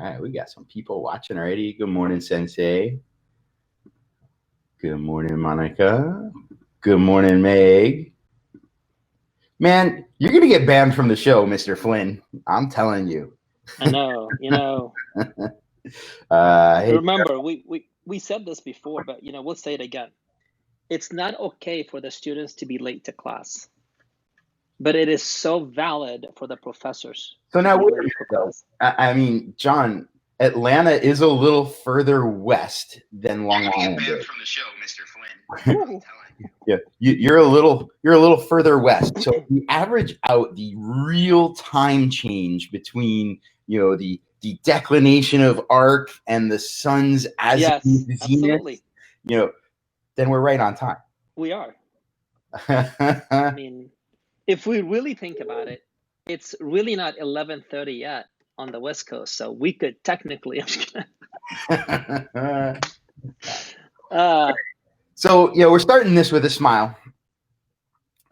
right, we got some people watching already. Good morning, Sensei. Good morning, Monica. Good morning, Meg. Man, you're gonna get banned from the show, Mr. Flynn. I'm telling you. I know, Hey, remember, we said this before, but we'll say it again. It's not okay for the students to be late to class, but it is so valid for the professors so to now be wait a late minute, for though. class. I mean, John, Atlanta is a little further west than Long Island. Get banned from the show, Mr. Flynn. I'm telling you. Yeah, you're a little further west. So if you average out the real time change between the declination of arc and the sun's Yes, zenith, absolutely. then we're right on time. We are. I mean, if we really think about it, it's really not 11:30 yet on the West Coast, so we could technically. So we're starting this with a smile,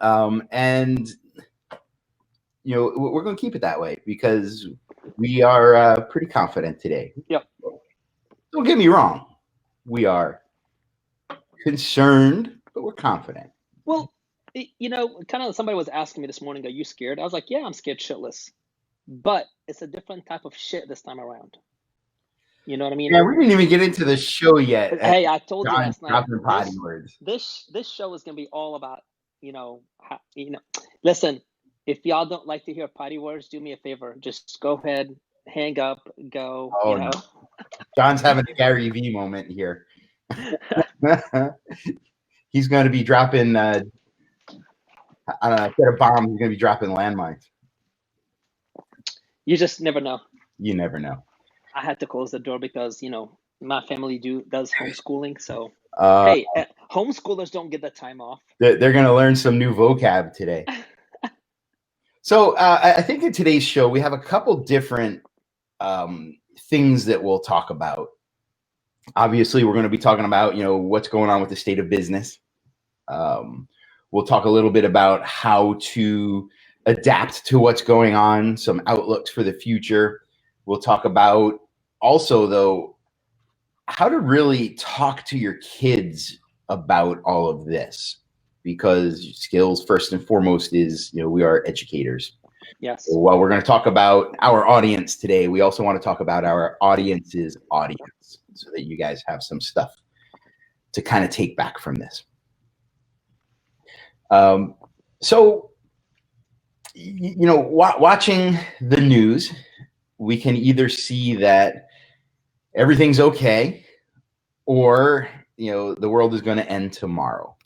and we're going to keep it that way because we are pretty confident today. Yep. Don't get me wrong, we are concerned, but we're confident. Well, kind of somebody was asking me this morning, are you scared? I was like, yeah, I'm scared shitless. But it's a different type of shit this time around. You know what I mean? Yeah, we didn't even get into the show yet. Hey, I told you last night. This show is gonna be all about, listen, if y'all don't like to hear potty words, do me a favor. Just go ahead, hang up, go. No. John's having a Gary V moment here. He's going to be dropping, I don't know, instead of bombs, he's going to be dropping landmines. You just never know. You never know. I had to close the door because, my family does homeschooling. So, hey, homeschoolers don't get the time off. They're going to learn some new vocab today. So I think in today's show, we have a couple different things that we'll talk about. Obviously, we're going to be talking about, what's going on with the state of business. We'll talk a little bit about how to adapt to what's going on, some outlooks for the future. We'll talk about also, though, how to really talk to your kids about all of this, because Skillz, first and foremost, is, we are educators. Yes. So while we're going to talk about our audience today, we also want to talk about our audience's audience, so that you guys have some stuff to kind of take back from this. So, watching the news, we can either see that everything's okay, or, the world is going to end tomorrow.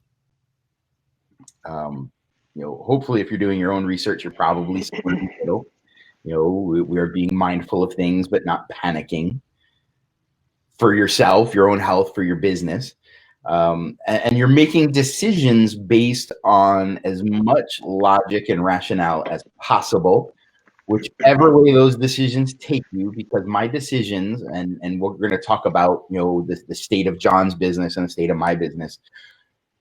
Hopefully, if you're doing your own research, you're probably somewhere in the middle. We are being mindful of things, but not panicking for yourself, your own health, for your business. And you're making decisions based on as much logic and rationale as possible, whichever way those decisions take you, because my decisions, and we're going to talk about, the state of John's business and the state of my business.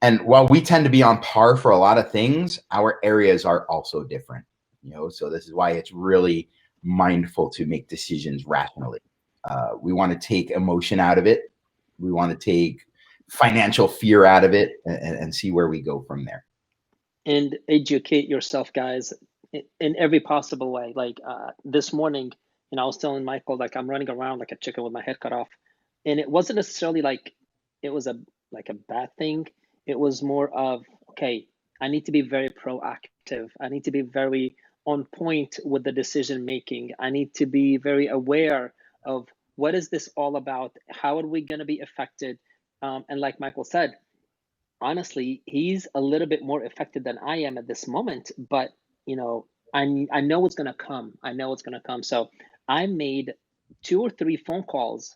And while we tend to be on par for a lot of things, our areas are also different, so this is why it's really mindful to make decisions rationally. We want to take emotion out of it. We want to take financial fear out of it, and see where we go from there. And educate yourself, guys, in every possible way. Like this morning, I was telling Michael, like, I'm running around like a chicken with my head cut off. And it wasn't necessarily like it was a bad thing. It was more of, okay, I need to be very proactive. I need to be very on point with the decision making. I need to be very aware of what is this all about? How are we going to be affected? And like Michael said, honestly, he's a little bit more affected than I am at this moment. But, I know it's going to come. I know it's going to come. So I made 2 or 3 phone calls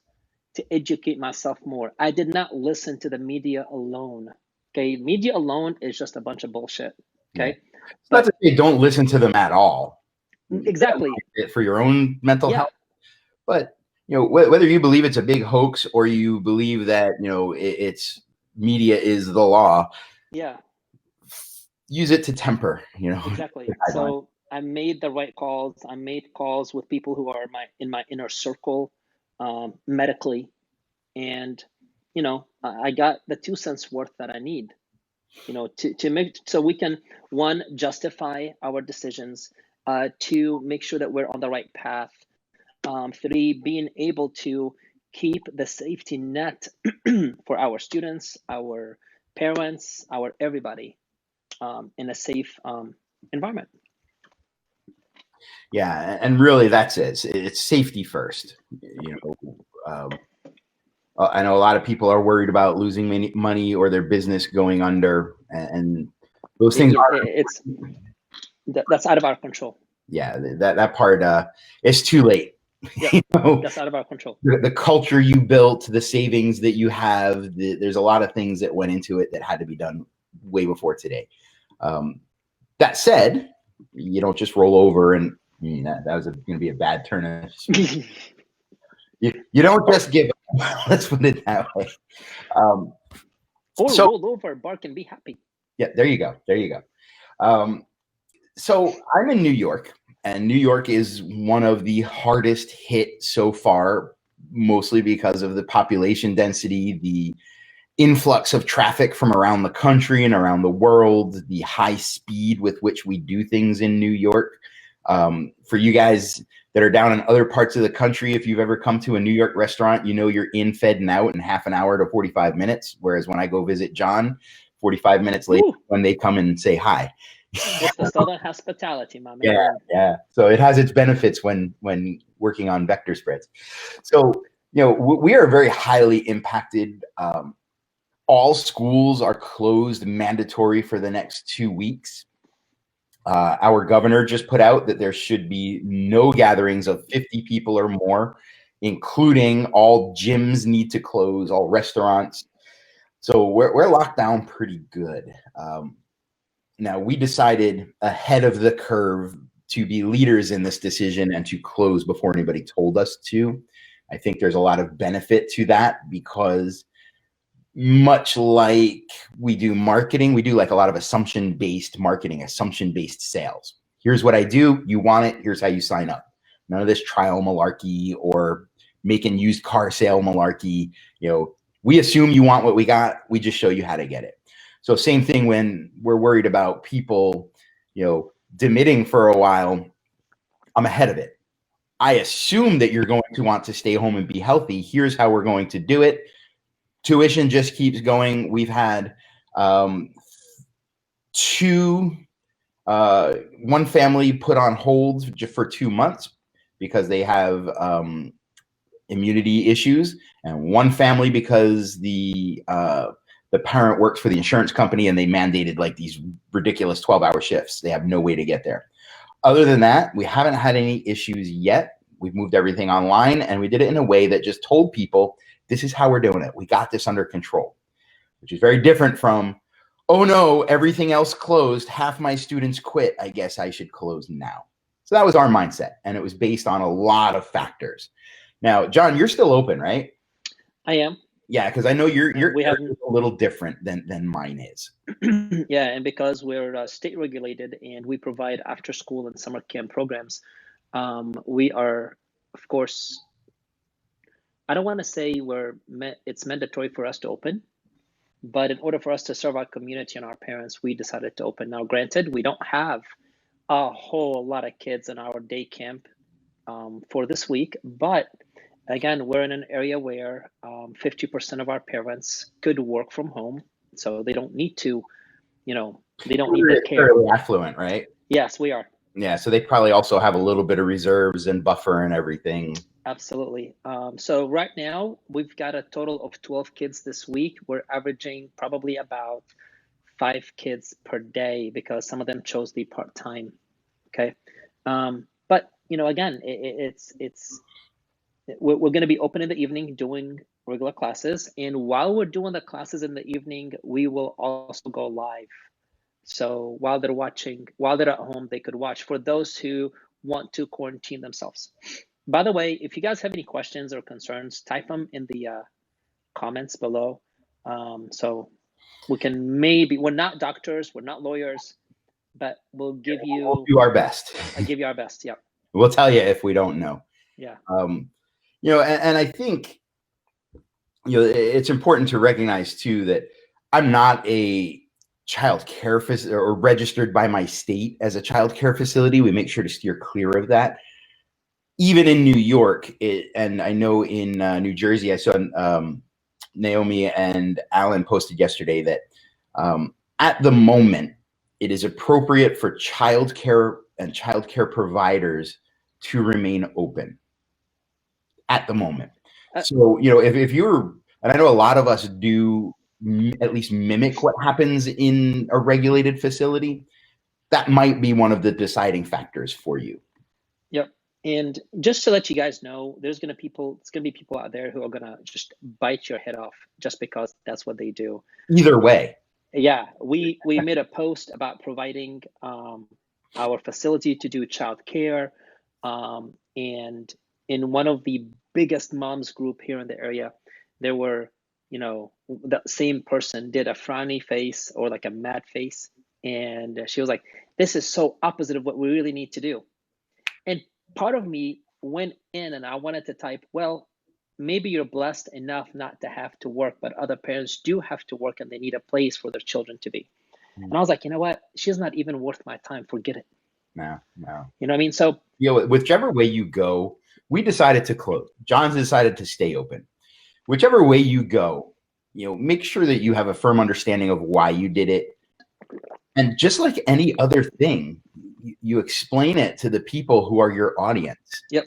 to educate myself more. I did not listen to the media alone. Okay, media alone is just a bunch of bullshit. Okay, it's not to say don't listen to them at all. Exactly. For your own mental health. But whether you believe it's a big hoax or you believe that it's media is the law. Yeah. Use it to temper. Exactly. So I made the right calls. I made calls with people who are in my inner circle, medically, and I got the 2 cents worth that I need, to make so we can, one, justify our decisions, two, make sure that we're on the right path, three, being able to keep the safety net for our students, our parents, our everybody, in a safe environment. Yeah, and really that's it. It's safety first. I know a lot of people are worried about losing money or their business going under, and those things that's out of our control. Yeah, that part it's too late. Yep. That's out of our control. The culture you built, the savings that you have, there's a lot of things that went into it that had to be done way before today. That said, you don't just roll over and that was going to be a bad turn. You don't just give up. Let's put it that way. Or roll over, bark, and be happy. Yeah, there you go. There you go. So I'm in New York, and New York is one of the hardest hit so far, mostly because of the population density, the influx of traffic from around the country and around the world, the high speed with which we do things in New York. For you guys that are down in other parts of the country, if you've ever come to a New York restaurant, you're in, fed, and out in half an hour to 45 minutes. Whereas when I go visit John, 45 minutes later, when they come and say hi. It's the Southern hospitality, my man. Yeah. So it has its benefits when working on vector spreads. So, we are very highly impacted. All schools are closed mandatory for the next 2 weeks. Our governor just put out that there should be no gatherings of 50 people or more, including all gyms need to close, all restaurants. So we're locked down pretty good. Now, we decided ahead of the curve to be leaders in this decision and to close before anybody told us to. I think there's a lot of benefit to that because much like we do marketing, we do like a lot of assumption-based marketing, assumption-based sales. Here's what I do. You want it. Here's how you sign up. None of this trial malarkey or making used car sale malarkey. We assume you want what we got. We just show you how to get it. So same thing when we're worried about people, demitting for a while. I'm ahead of it. I assume that you're going to want to stay home and be healthy. Here's how we're going to do it. Tuition just keeps going. We've had one family put on hold for 2 months because they have immunity issues, and one family because the parent works for the insurance company and they mandated like these ridiculous 12-hour shifts. They have no way to get there. Other than that, we haven't had any issues yet. We've moved everything online, and we did it in a way that just told people, this is how we're doing it. We got this under control, which is very different from, oh no, everything else closed. Half my students quit. I guess I should close now. So that was our mindset, and it was based on a lot of factors. Now, John, you're still open, right? I am. Yeah, because I know you're a little different than mine is. Yeah, and because we're state regulated and we provide after school and summer camp programs, we are, of course, I don't want to say it's mandatory for us to open, but in order for us to serve our community and our parents, we decided to open. Now, granted, we don't have a whole lot of kids in our day camp for this week, but again, we're in an area where 50% of our parents could work from home, so they don't need to, they don't need the care. Fairly affluent, right? Yes, we are. Yeah, so they probably also have a little bit of reserves and buffer and everything. Absolutely. So right now, we've got a total of 12 kids this week. We're averaging probably about 5 kids per day because some of them chose the part-time. Okay. But, again, we're going to be open in the evening doing regular classes. And while we're doing the classes in the evening, we will also go live. So while they're at home, they could watch for those who want to quarantine themselves. By the way, if you guys have any questions or concerns, type them in the comments below. So we can we're not doctors, we're not lawyers, but we'll give We'll you. do our best. I'll give you our best. Yep. We'll tell you if we don't know. Yeah. You know, and I think, you know, it's important to recognize too that I'm not a child care facility or registered by my state as a child care facility. We make sure to steer clear of that. Even in New York, and I know in New Jersey, I saw Naomi and Alan posted yesterday that at the moment, it is appropriate for childcare and childcare providers to remain open at the moment. So, you know, if you're, and I know a lot of us do at least mimic what happens in a regulated facility, that might be one of the deciding factors for you. Yep. And just to let you guys know, it's going to be people out there who are going to just bite your head off just because that's what they do. Either way. Yeah, we made a post about providing our facility to do childcare, and in one of the biggest moms group here in the area, there were, you know, the same person did a frowny face or like a mad face, and she was like, "This is so opposite of what we really need to do." And part of me went in and I wanted to type, well, maybe you're blessed enough not to have to work, but other parents do have to work and they need a place for their children to be. And I was like, you know what? She's not even worth my time. Forget it. No. You know what I mean? So, you know, whichever way you go, we decided to close. John's decided to stay open. Whichever way you go, you know, make sure that you have a firm understanding of why you did it. And just like any other thing, you explain it to the people who are your audience. Yep.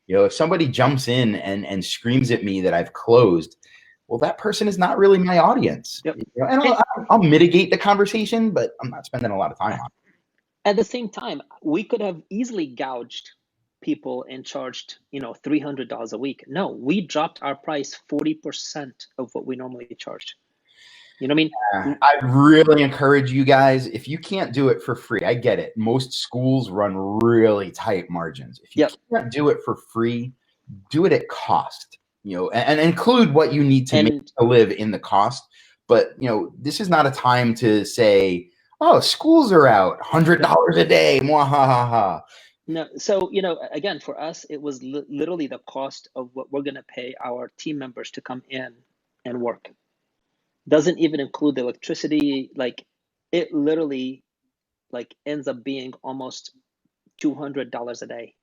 You know, if somebody jumps in and screams at me that I've closed, well, that person is not really my audience. Yep. You know, and I'll mitigate the conversation, but I'm not spending a lot of time on it. At the same time, we could have easily gouged people and charged, you know, $300 a week. No, we dropped our price 40% of what we normally charged. You know what I mean? I really encourage you guys, if you can't do it for free, I get it. Most schools run really tight margins. If you can't do it for free, do it at cost, you know, and include what you need to make to live in the cost. But, you know, this is not a time to say, oh, schools are out, $100 a day, mwahaha. No, so, you know, again, for us, it was literally the cost of what we're going to pay our team members to come in and work. Doesn't even include the electricity. Like, it literally like ends up being almost $200 a day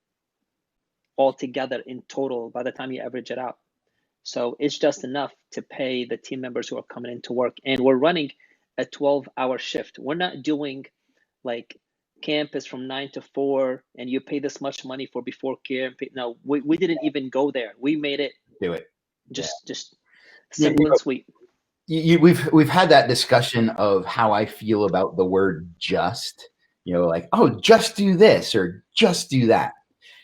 altogether in total by the time you average it out. So it's just enough to pay the team members who are coming in to work. And we're running a 12-hour shift. We're not doing like campus from 9 to 4 and you pay this much money for before care. No, we didn't even go there. We made it just simple and sweet. We've had that discussion of how I feel about the word just, you know, like, oh, just do this or just do that.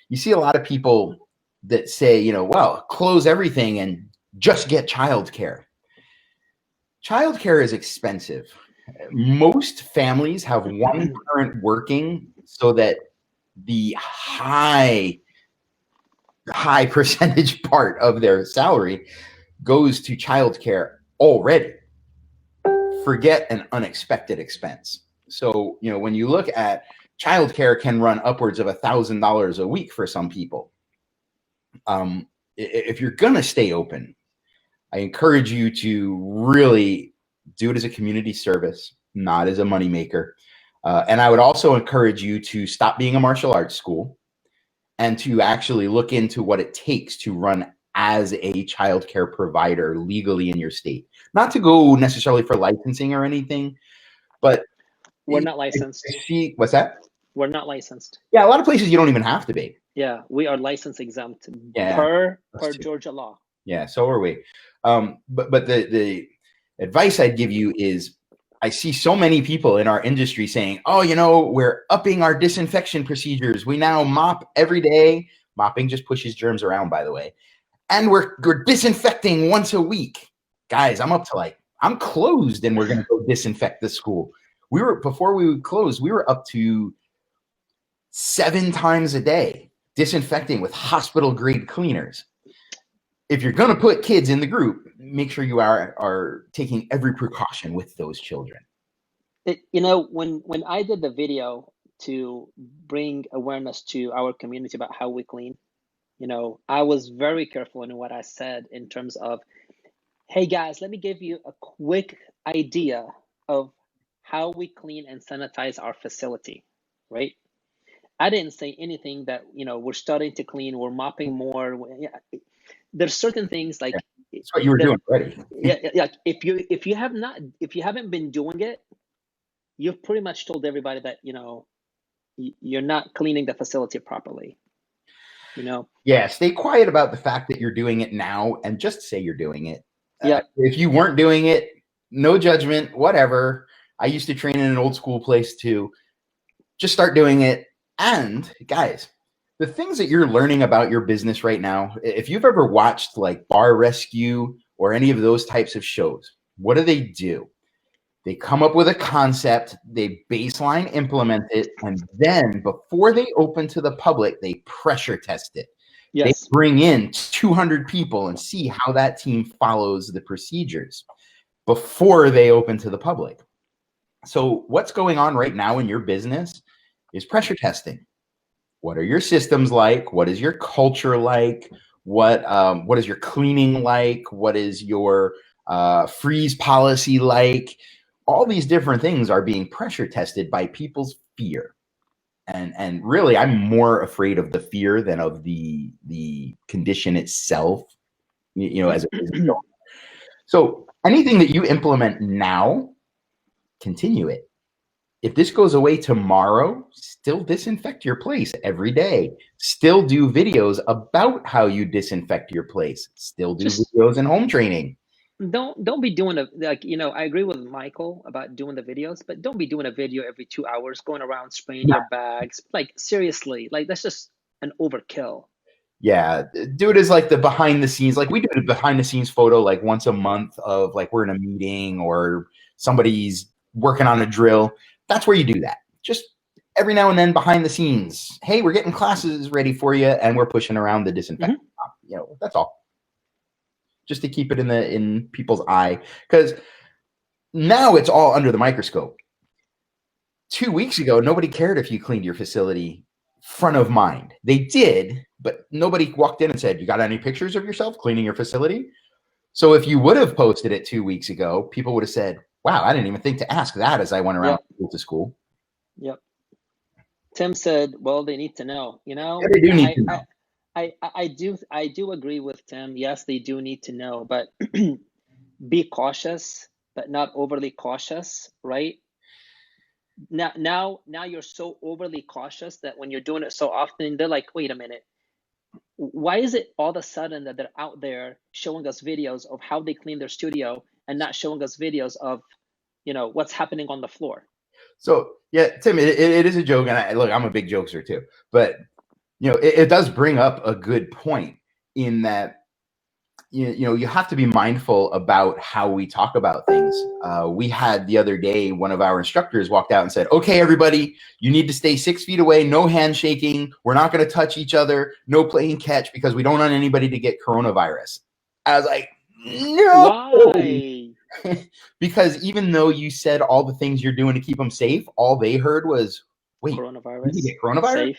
You see a lot of people that say, you know, well, close everything and just get childcare. Childcare is expensive. Most families have one parent working so that the high percentage part of their salary goes to childcare already. Forget an unexpected expense. So, you know, when you look at childcare can run upwards of $1,000 a week for some people. If you're going to stay open, I encourage you to really do it as a community service, not as a moneymaker. And I would also encourage you to stop being a martial arts school and to actually look into what it takes to run as a childcare provider legally in your state. Not to go necessarily for licensing or anything, but we're not licensed. What's that? We're not licensed. Yeah, a lot of places you don't even have to be. Yeah, we are license exempt per Georgia law. Yeah, so are we. But the advice I'd give you is, I see so many people in our industry saying, oh, you know, we're upping our disinfection procedures. We now mop every day. Mopping just pushes germs around, by the way. And we're disinfecting once a week. Guys, I'm closed and we're going to go disinfect the school. Before we would close, we were up to 7 times a day disinfecting with hospital grade cleaners. If you're going to put kids in the group, make sure you are taking every precaution with those children. When I did the video to bring awareness to our community about how we clean, I was very careful in what I said in terms of, hey guys, let me give you a quick idea of how we clean and sanitize our facility, right? I didn't say anything that, we're starting to clean, we're mopping more. There's certain things Yeah. like That's what you were that, doing already. yeah. If you haven't been doing it, you've pretty much told everybody that, you're not cleaning the facility properly, Yeah, stay quiet about the fact that you're doing it now and just say you're doing it. Yeah. If you weren't doing it, no judgment, whatever. I used to train in an old school place too. Just start doing it. And guys, the things that you're learning about your business right now, if you've ever watched like Bar Rescue or any of those types of shows, what do? They come up with a concept, they baseline implement it, and then before they open to the public, they pressure test it. They Yes. bring in 200 people and see how that team follows the procedures before they open to the public. So what's going on right now in your business is pressure testing. What are your systems like? What is your culture like? What is your cleaning like? What is your freeze policy like? All these different things are being pressure tested by people's fear. And really, I'm more afraid of the fear than of the condition itself, as a business owner. So anything that you implement now, continue it. If this goes away tomorrow, still disinfect your place every day. Still do videos about how you disinfect your place. Still do videos and home training. Don't be doing I agree with Michael about doing the videos, but don't be doing a video every 2 hours going around spraying your bags. Like seriously, like that's just an overkill. Yeah, do it as like the behind the scenes. Like we do a behind the scenes photo like once a month of like we're in a meeting or somebody's working on a drill. That's where you do that. Just every now and then behind the scenes. Hey, we're getting classes ready for you and we're pushing around the disinfectant. That's all. Just to keep it in people's eye, because now it's all under the microscope. 2 weeks ago, nobody cared if you cleaned your facility front of mind. They did, but nobody walked in and said, you got any pictures of yourself cleaning your facility? So if you would have posted it 2 weeks ago, people would have said, wow, I didn't even think to ask that as I went around to school. Yep. Tim said, well, they need to know, Yeah, they do need to know. I do agree with Tim. Yes, they do need to know, but be cautious, but not overly cautious, right? Now you're so overly cautious that when you're doing it so often, they're like, wait a minute. Why is it all of a sudden that they're out there showing us videos of how they clean their studio and not showing us videos of, what's happening on the floor? So yeah, Tim, it is a joke, and look, I'm a big jokester too, but it does bring up a good point in that you have to be mindful about how we talk about things. We had the other day, one of our instructors walked out and said, okay, everybody, you need to stay 6 feet away, no handshaking, we're not going to touch each other, no playing catch, because we don't want anybody to get coronavirus. I was like, no. Why? Because even though you said all the things you're doing to keep them safe, all they heard was, wait, coronavirus. You get coronavirus?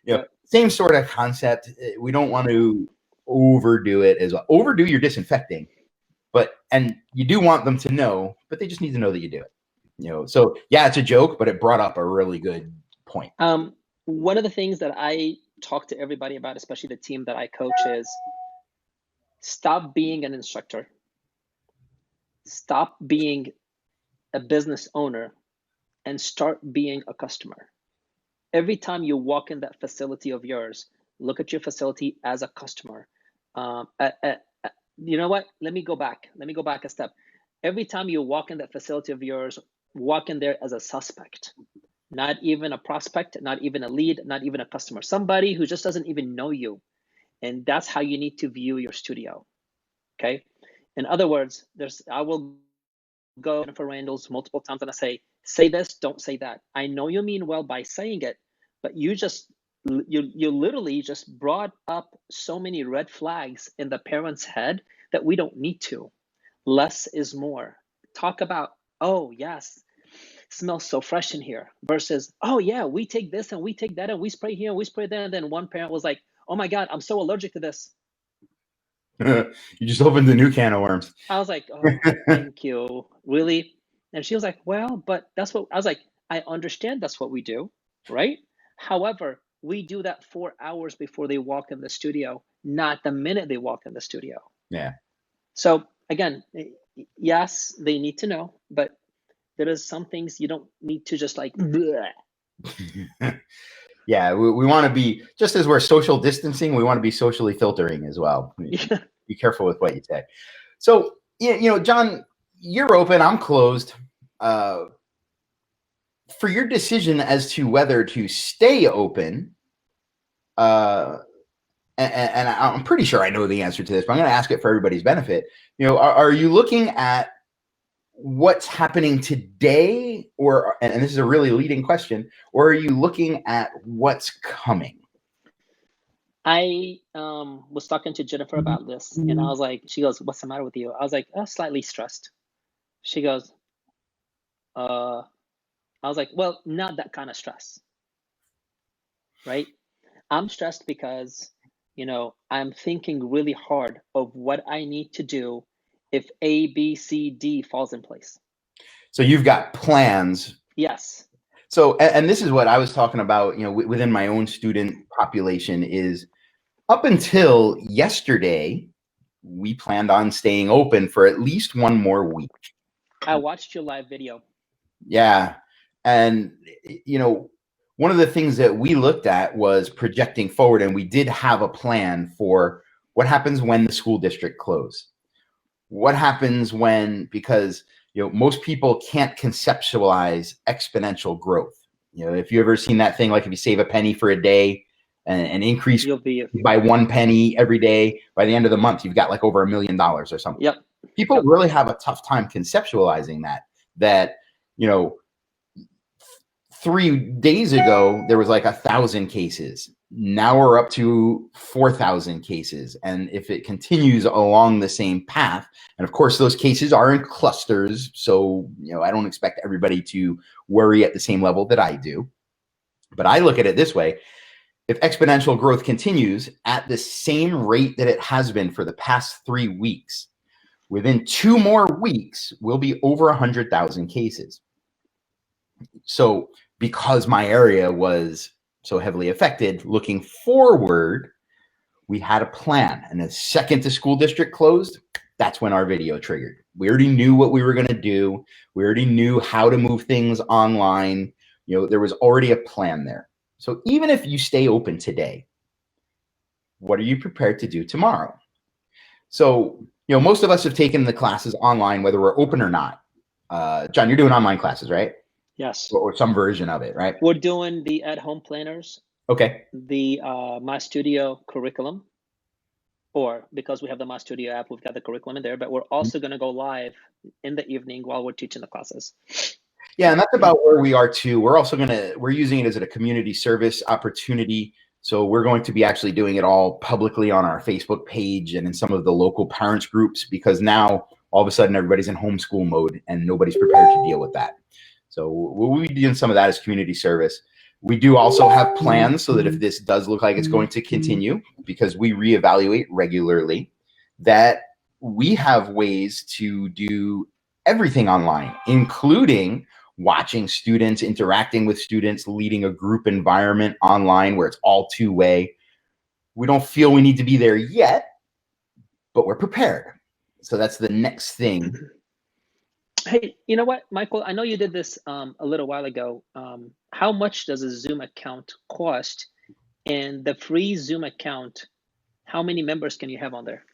Safe. Same sort of concept. We don't want to overdo it as well. Overdo your disinfecting, and you do want them to know, but they just need to know that you do it. So yeah, it's a joke, but it brought up a really good point. One of the things that I talk to everybody about, especially the team that I coach, is stop being an instructor. Stop being a business owner and start being a customer. Every time you walk in that facility of yours, look at your facility as a customer. You know what? Let me go back a step. Every time you walk in that facility of yours, walk in there as a suspect, not even a prospect, not even a lead, not even a customer, somebody who just doesn't even know you. And that's how you need to view your studio. Okay. In other words, I will go for Randall's multiple times and I say this, don't say that. I know you mean well by saying it, but you literally just brought up so many red flags in the parent's head that we don't need to. Less is more. Talk about, oh yes, smells so fresh in here, versus, oh yeah, we take this and we take that and we spray here and we spray there. And then one parent was like, oh my God, I'm so allergic to this. You just opened a new can of worms. I was like, oh, thank you. Really? And she was like, well, but that's what I was like, I understand that's what we do, right? However, we do that 4 hours before they walk in the studio, not the minute they walk in the studio. Yeah. So again, yes, they need to know, but there is some things you don't need to just like, bleh. Yeah, we want to be, just as we're social distancing, we want to be socially filtering as well. Yeah. Be careful with what you say. So, John, you're open, I'm closed. For your decision as to whether to stay open, and I'm pretty sure I know the answer to this, but I'm going to ask it for everybody's benefit. Are you looking at what's happening today, and this is a really leading question, or are you looking at what's coming? I was talking to Jennifer about this, and I was like, she goes, what's the matter with you? I was like, oh, slightly stressed. She goes, I was like, well, not that kind of stress, right? I'm stressed because, I'm thinking really hard of what I need to do if A, B, C, D falls in place. So you've got plans. Yes. So, and this is what I was talking about, within my own student population, is up until yesterday, we planned on staying open for at least one more week. I watched your live video. Yeah. And, one of the things that we looked at was projecting forward, and we did have a plan for what happens when the school district closes. What happens because most people can't conceptualize exponential growth. If you've ever seen that thing, like if you save a penny for a day and increase by 1 penny every day, by the end of the month, you've got like over $1 million or something. Yep. People really have a tough time conceptualizing that 3 days ago, there was like 1,000 cases. Now we're up to 4,000 cases. And if it continues along the same path, and of course, those cases are in clusters. So, I don't expect everybody to worry at the same level that I do. But I look at it this way. If exponential growth continues at the same rate that it has been for the past 3 weeks, within 2 more weeks, we'll be over 100,000 cases. So because my area was so heavily affected, looking forward, we had a plan. And the second the school district closed, that's when our video triggered. We already knew what we were going to do. We already knew how to move things online. There was already a plan there. So even if you stay open today, what are you prepared to do tomorrow? So, most of us have taken the classes online, whether we're open or not. John, you're doing online classes, right? Yes. Or some version of it, right? We're doing the at-home planners. Okay. The My Studio curriculum, or because we have the My Studio app, we've got the curriculum in there, but we're also going to go live in the evening while we're teaching the classes. Yeah, and that's about where we are too. We're using it as a community service opportunity. So we're going to be actually doing it all publicly on our Facebook page and in some of the local parents groups, because now all of a sudden everybody's in homeschool mode and nobody's prepared to deal with that. So we'll be doing some of that as community service. We do also have plans so that if this does look like it's going to continue, because we reevaluate regularly, that we have ways to do everything online, including watching students, interacting with students, leading a group environment online where it's all two-way. We don't feel we need to be there yet, but we're prepared. So that's the next thing. Hey, you know what, Michael? I know you did this a little while ago. How much does a Zoom account cost? And the free Zoom account, how many members can you have on there?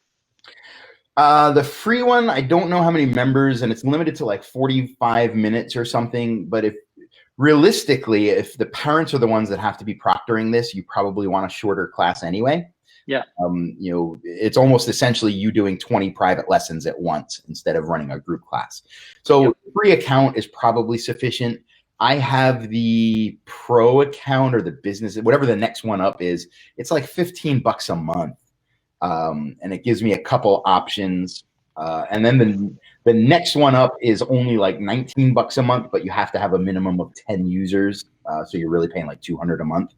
The free one, I don't know how many members, and it's limited to like 45 minutes or something. But realistically, if the parents are the ones that have to be proctoring this, you probably want a shorter class anyway. Yeah. It's almost essentially you doing 20 private lessons at once instead of running a group class. So free account is probably sufficient. I have the pro account or the business, whatever the next one up is. It's like $15 a month. And it gives me a couple options. And then the next one up is only like $19 a month, but you have to have a minimum of 10 users. So you're really paying like $200 a month.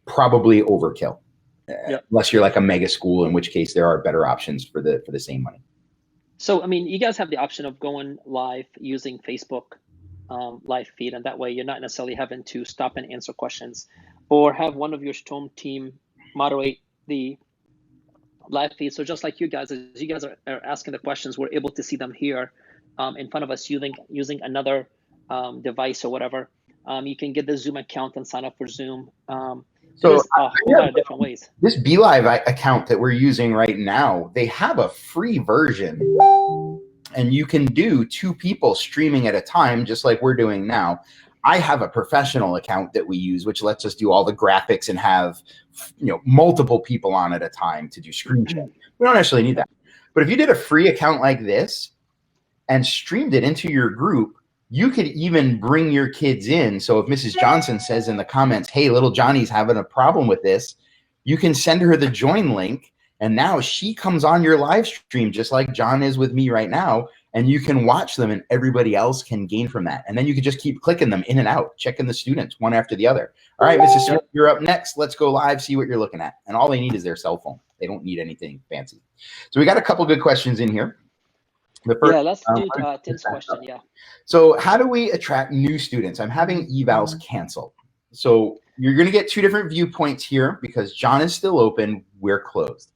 Probably overkill, unless you're like a mega school, in which case there are better options for the same money. So, I mean, you guys have the option of going live using Facebook live feed, and that way you're not necessarily having to stop and answer questions, or have one of your Storm team moderate the live feed. So just like you guys, as you guys are asking the questions, we're able to see them here in front of us using another device or whatever. You can get the Zoom account and sign up for Zoom. So there's a whole lot of different ways. This BeLive account that we're using right now, they have a free version, and you can do 2 people streaming at a time, just like we're doing now. I have a professional account that we use, which lets us do all the graphics and have, multiple people on at a time to do screen sharing. We don't actually need that. But if you did a free account like this and streamed it into your group, you could even bring your kids in. So if Mrs. Johnson says in the comments, hey, little Johnny's having a problem with this, you can send her the join link, and now she comes on your live stream just like John is with me right now, and you can watch them and everybody else can gain from that. And then you can just keep clicking them in and out, checking the students one after the other. All right, Mrs. Smith, you're up next. Let's go live, see what you're looking at. And all they need is their cell phone. They don't need anything fancy. So we got a couple good questions in here. The first, let's do Tim's question. Yeah. So how do we attract new students? I'm having evals canceled. So you're going to get 2 different viewpoints here because John is still open. We're closed.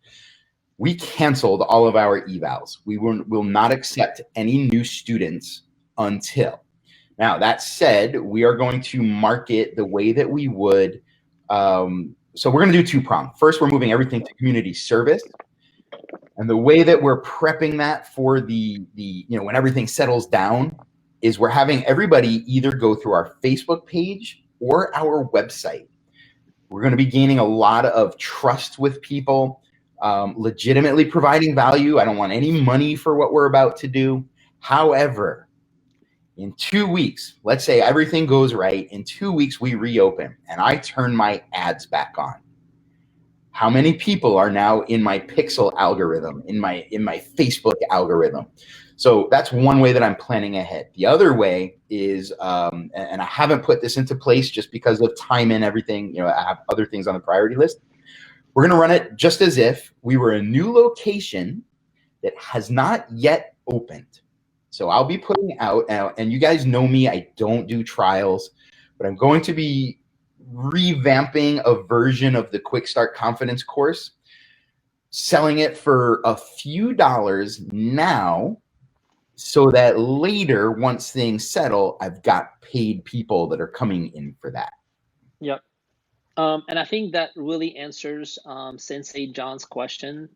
We canceled all of our evals. We will not accept any new students until. Now, that said, we are going to market the way that we would. So we're going to do 2-pronged. First, we're moving everything to community service. And the way that we're prepping that for the when everything settles down is we're having everybody either go through our Facebook page or our website. We're going to be gaining a lot of trust with people, legitimately providing value. I don't want any money for what we're about to do. However, in 2 weeks, let's say everything goes right, in 2 weeks we reopen and I turn my ads back on. How many people are now in my pixel algorithm, in my Facebook algorithm? So that's one way that I'm planning ahead. The other way is, and I haven't put this into place just because of time and everything, I have other things on the priority list. We're gonna run it just as if we were a new location that has not yet opened. So I'll be putting out, and you guys know me, I don't do trials, but I'm going to be revamping a version of the Quick Start Confidence course, selling it for a few dollars now so that later, once things settle, I've got paid people that are coming in for that. Yep. And I think that really answers Sensei John's question.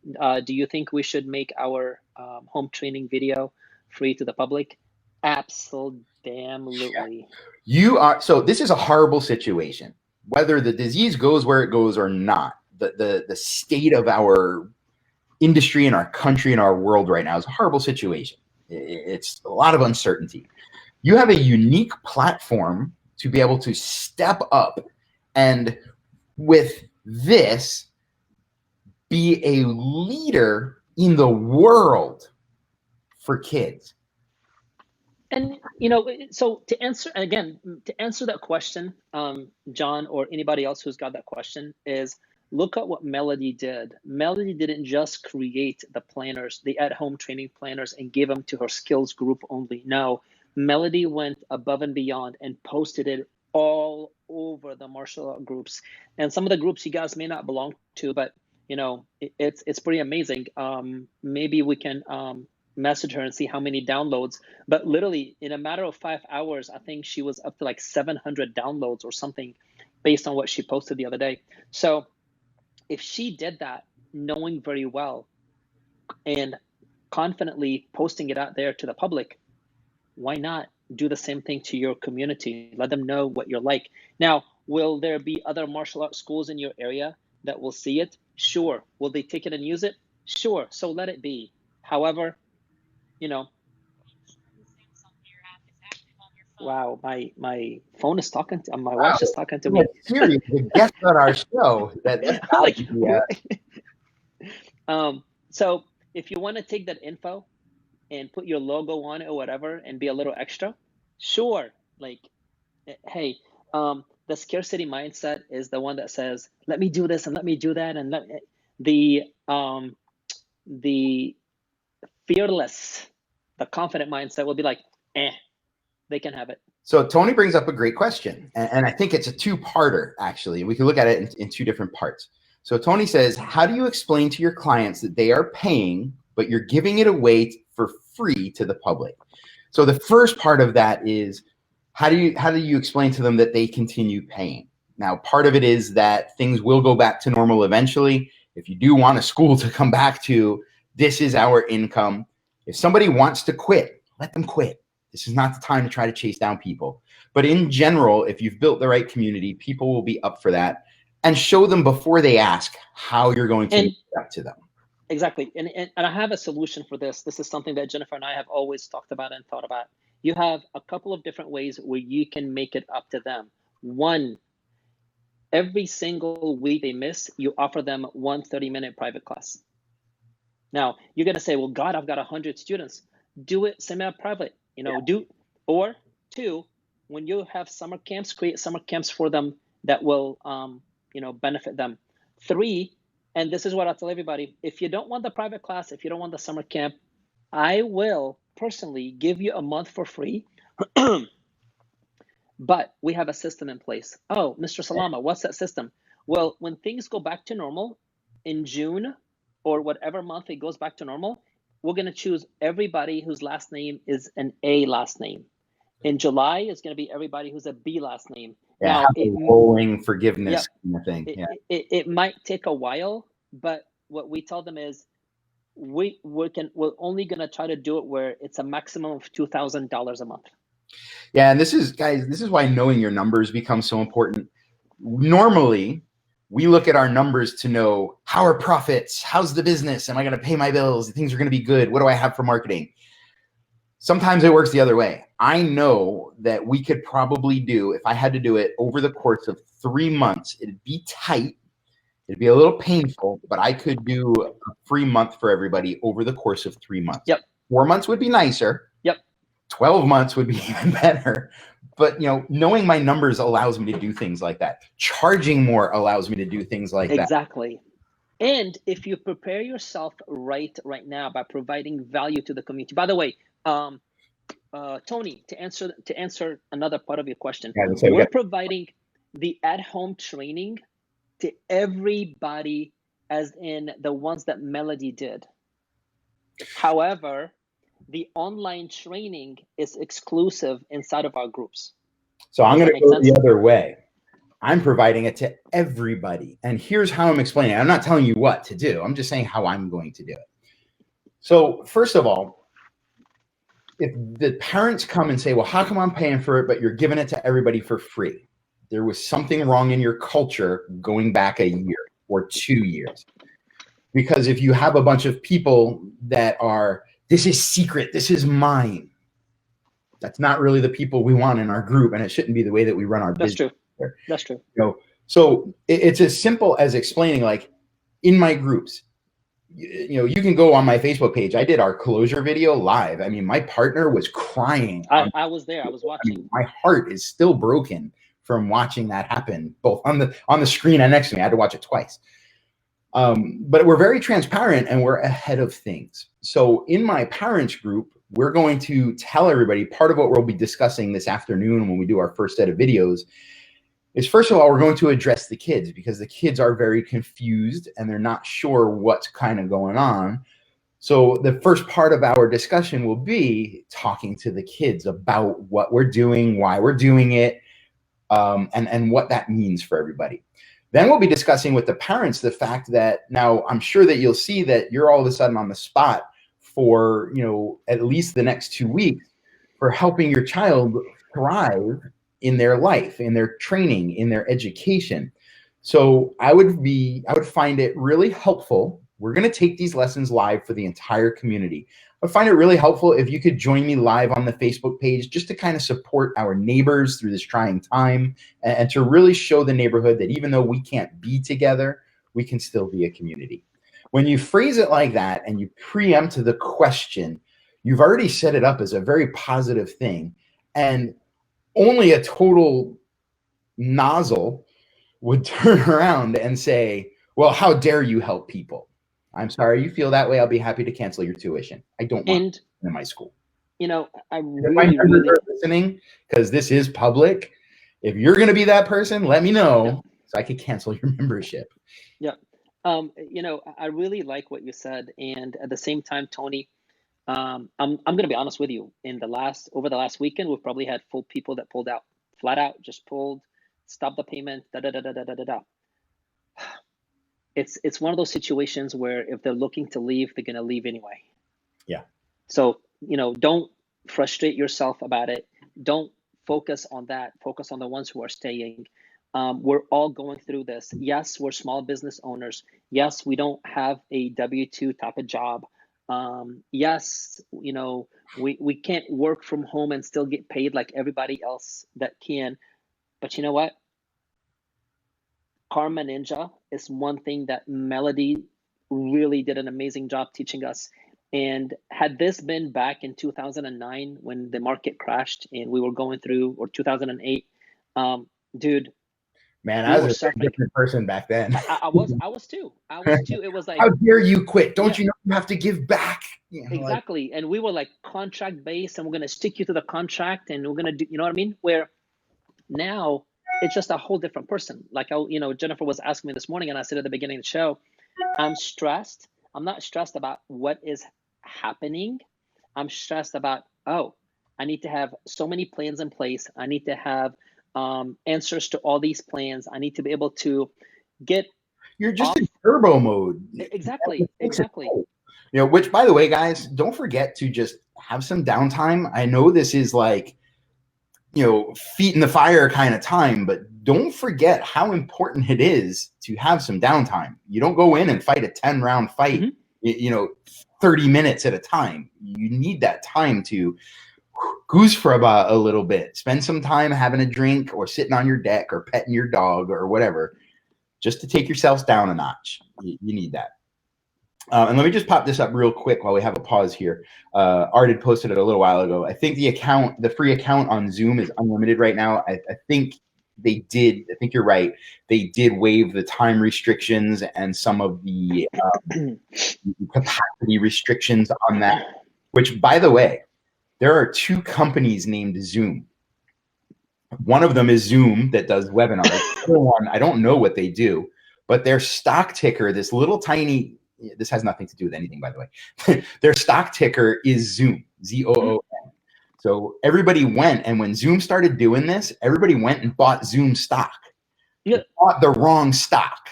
Do you think we should make our home training video free to the public? Absolutely. So this is a horrible situation. Whether the disease goes where it goes or not, the state of our industry and our country and our world right now is a horrible situation. It's a lot of uncertainty. You have a unique platform to be able to step up and with this be a leader in the world for kids. And so to answer that question, John, or anybody else who's got that question, is look at what Melody did. Melody didn't just create the planners, the at-home training planners, and give them to her Skillz group only. No, Melody went above and beyond and posted it all over the martial art groups. And some of the groups you guys may not belong to, but it's pretty amazing. Maybe we can message her and see how many downloads, but literally in a matter of 5 hours, I think she was up to like 700 downloads or something based on what she posted the other day. So if she did that, knowing very well and confidently posting it out there to the public, why not do the same thing to your community? Let them know what you're like. Now, will there be other martial arts schools in your area that will see it? Sure. Will they take it and use it? Sure. So let it be. However, wow, my phone is talking to my watch is talking to me. Serious, the guest on our show. So if you want to take that info and put your logo on it or whatever and be a little extra, sure. Like, hey, the scarcity mindset is the one that says, let me do this and let me do that. And the fearless, the confident mindset will be like, they can have it. So Tony brings up a great question, and I think it's a two-parter, actually. We can look at it in two different parts. So Tony says, how do you explain to your clients that they are paying, but you're giving it away for free to the public? So the first part of that is, how do you explain to them that they continue paying? Now, part of it is that things will go back to normal eventually. If you do want a school to come back to, this is our income. If somebody wants to quit, let them quit. This is not the time to try to chase down people. But in general, if you've built the right community, people will be up for that. And show them before they ask how you're going to make it up to them. Exactly. And I have a solution for this. This is something that Jennifer and I have always talked about and thought about. You have a couple of different ways where you can make it up to them. One, every single week they miss, you offer them one 30-minute private class. Now, you're going to say, well, God, I've got 100 students. Do it semi-private, or two, when you have summer camps, create summer camps for them that will, benefit them. Three, and this is what I'll tell everybody, if you don't want the private class, if you don't want the summer camp, I will personally give you a month for free. But we have a system in place. Oh, Mr. Salama, what's that system? Well, when things go back to normal in June or whatever month it goes back to normal, we're going to choose everybody whose last name is an A last name. In July, it's going to be everybody who's a B last name. Yeah, now, rolling forgiveness kind of thing. It might take a while, but what we tell them is we're only going to try to do it where it's a maximum of $2,000 a month. Yeah, and this is why knowing your numbers becomes so important. Normally, we look at our numbers to know how are profits, how's the business, am I going to pay my bills, things are going to be good, what do I have for marketing? Sometimes it works the other way. I know that we could probably do, if I had to do it over the course of 3 months, it'd be tight, it'd be a little painful, but I could do a free month for everybody over the course of 3 months. Yep. 4 months would be nicer. Yep. 12 months would be even better. But knowing my numbers allows me to do things like that. Charging more allows me to do things like that. Exactly. And if you prepare yourself right now by providing value to the community. By the way, Tony, to answer another part of your question, we're providing the at-home training to everybody, as in the ones that Melody did. However, the online training is exclusive inside of our groups. So I'm going to go the other way. I'm providing it to everybody. And here's how I'm explaining it. I'm not telling you what to do. I'm just saying how I'm going to do it. So first of all, if the parents come and say, well, how come I'm paying for it, but you're giving it to everybody for free? There was something wrong in your culture going back a year or 2 years. Because if you have a bunch of people that are, this is secret, this is mine, that's not really the people we want in our group, and it shouldn't be the way that we run our business. That's true. So it's as simple as explaining, like, in my groups, you can go on my Facebook page. I did our closure video live. I mean, my partner was crying. I was there. I was watching. I mean, my heart is still broken from watching that happen, both on the screen and next to me. I had to watch it twice. But we're very transparent and we're ahead of things. So in my parents group, we're going to tell everybody, part of what we'll be discussing this afternoon when we do our first set of videos is, first of all, we're going to address the kids, because the kids are very confused and they're not sure what's kind of going on. So the first part of our discussion will be talking to the kids about what we're doing, why we're doing it, and what that means for everybody. Then we'll be discussing with the parents the fact that, now I'm sure that you'll see that you're all of a sudden on the spot for, at least the next 2 weeks for helping your child thrive in their life, in their training, in their education. So I would find it really helpful. We're going to take these lessons live for the entire community. I find it really helpful if you could join me live on the Facebook page, just to kind of support our neighbors through this trying time, and to really show the neighborhood that even though we can't be together, we can still be a community. When you phrase it like that and you preempt the question, you've already set it up as a very positive thing, and only a total nozzle would turn around and say, well, how dare you help people? I'm sorry you feel that way. I'll be happy to cancel your tuition. I don't want in my school. You know, I If really, my members really are listening, because this is public, if you're going to be that person, let me know so I could cancel your membership. Yeah. You know, I really like what you said. And at the same time, Tony, I'm going to be honest with you. Over the last weekend, we've probably had full people that pulled out, flat out, just pulled, stopped the payment, da da da da da da da. It's one of those situations where if they're looking to leave, they're going to leave anyway. Yeah. So, you know, don't frustrate yourself about it. Don't focus on that. Focus on the ones who are staying. We're all going through this. Yes, we're small business owners. Yes, we don't have a W-2 type of job. Yes, you know, we can't work from home and still get paid like everybody else that can. But you know what? Karma Ninja is one thing that Melody really did an amazing job teaching us. And had this been back in 2009 when the market crashed and we were going through, or 2008, dude. Man, I was a different person back then. I was too. It was like, how dare you quit? Don't you know you have to give back? You know, exactly. And we were like contract based, and we're gonna stick you to the contract, and we're gonna do, you know what I mean? Where now it's just a whole different person. Like, you know, Jennifer was asking me this morning, and I said at the beginning of the show, I'm stressed. I'm not stressed about what is happening. I'm stressed about, oh, I need to have so many plans in place. I need to have answers to all these plans. I need to be able to get. You're just in turbo mode. Exactly. You know, which, by the way, guys, don't forget to just have some downtime. I know this is like, you know, feet in the fire kind of time, but don't forget how important it is to have some downtime. You don't go in and fight a 10-round fight, you know, 30 minutes at a time. You need that time to goose for about a little bit. Spend some time having a drink or sitting on your deck or petting your dog or whatever, just to take yourselves down a notch. You need that. And let me just pop this up real quick while we have a pause here. Art had posted it a little while ago. I think the free account on Zoom is unlimited right now. I think they did. I think you're right. They did waive the time restrictions and some of the capacity restrictions on that, which, by the way, there are two companies named Zoom. One of them is Zoom that does webinars. The other one, I don't know what they do, but their stock ticker, this little tiny, this has nothing to do with anything, by the way. Their stock ticker is Zoom, Z-O-O-M. So everybody went, and when Zoom started doing this, everybody went and bought Zoom stock. Yeah. They bought the wrong stock.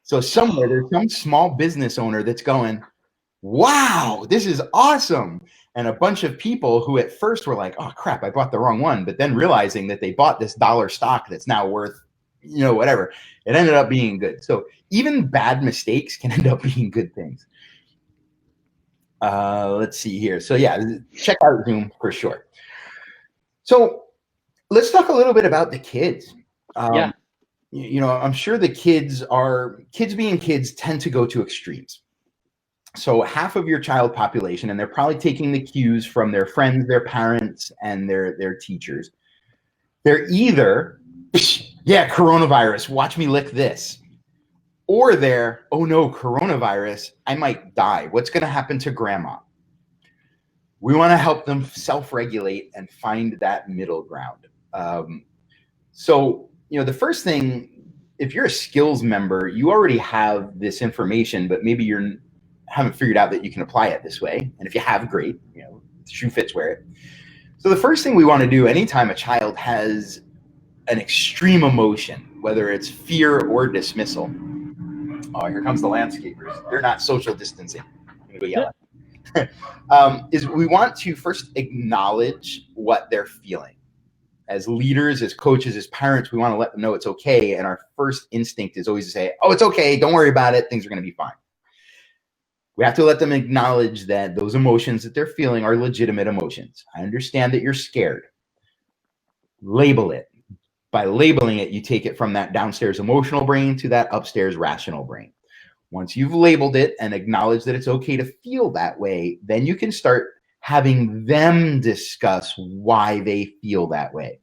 So somewhere there's some small business owner that's going, wow, this is awesome. And a bunch of people who at first were like, oh crap, I bought the wrong one, but then realizing that they bought this dollar stock that's now worth, you know, whatever, it ended up being good. So even bad mistakes can end up being good things. Let's see here. So yeah, check out Zoom for sure. So let's talk a little bit about the kids. You know, I'm sure the kids being kids tend to go to extremes. So half of your child population, and they're probably taking the cues from their friends, their parents, and their teachers. They're either, yeah, coronavirus, watch me lick this. Or they're, oh no, coronavirus, I might die. What's going to happen to grandma? We want to help them self-regulate and find that middle ground. So, you know, the first thing, if you're a Skillz member, you already have this information, but maybe you haven't figured out that you can apply it this way. And if you have, great, you know, shoe fits, wear it. So the first thing we want to do anytime a child has an extreme emotion, whether it's fear or dismissal. Oh, here comes the landscapers. They're not social distancing. I'm gonna go yell. Is we want to first acknowledge what they're feeling. As leaders, as coaches, as parents, we want to let them know it's okay. And our first instinct is always to say, oh, it's okay. Don't worry about it. Things are going to be fine. We have to let them acknowledge that those emotions that they're feeling are legitimate emotions. I understand that you're scared. Label it. By labeling it, you take it from that downstairs emotional brain to that upstairs rational brain. Once you've labeled it and acknowledged that it's okay to feel that way, then you can start having them discuss why they feel that way.